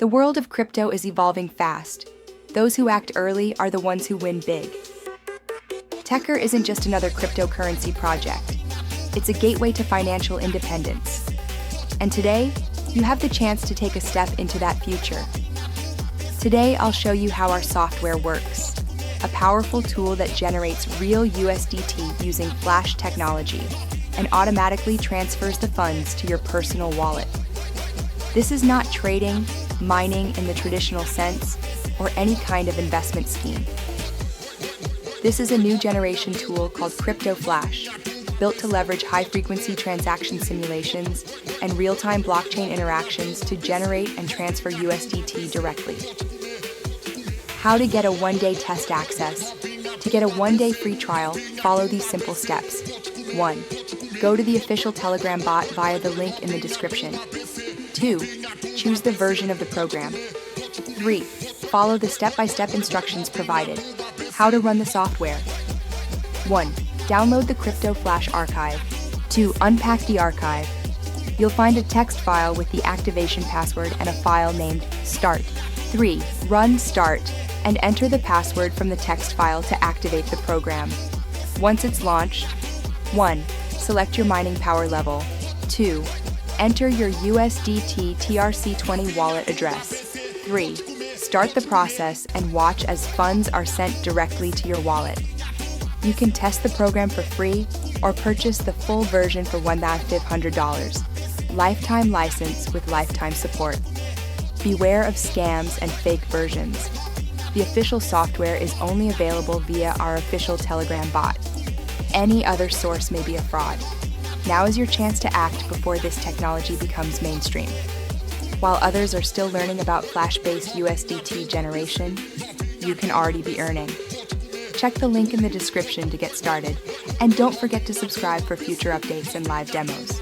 The world of crypto is evolving fast. Those who act early are the ones who win big. Tether isn't just another cryptocurrency project. It's a gateway to financial independence. And today, you have the chance to take a step into that future. Today, I'll show you how our software works. A powerful tool that generates real USDT using Flash technology and automatically transfers the funds to your personal wallet. This is not trading, mining in the traditional sense, or any kind of investment scheme. This is a new generation tool called Crypto Flash, built to leverage high-frequency transaction simulations and real-time blockchain interactions to generate and transfer USDT directly. How to get a one-day test access. To get a one-day free trial, follow these simple steps. 1. Go to the official Telegram bot via the link in the description. 2. Choose the version of the program. 3. Follow the step-by-step instructions provided. How to run the software. 1. Download the Crypto Flash archive. 2. Unpack the archive. You'll find a text file with the activation password and a file named start. 3. Run start and enter the password from the text file to activate the program. Once it's launched, 1. Select your mining power level. 2. Enter your USDT TRC20 wallet address. 3. Start the process and watch as funds are sent directly to your wallet. You can test the program for free or purchase the full version for $1,500. Lifetime license with lifetime support. Beware of scams and fake versions. The official software is only available via our official Telegram bot. Any other source may be a fraud. Now is your chance to act before this technology becomes mainstream. While others are still learning about Flash-based USDT generation, you can already be earning. Check the link in the description to get started, and don't forget to subscribe for future updates and live demos.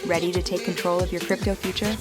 Ready to take control of your crypto future?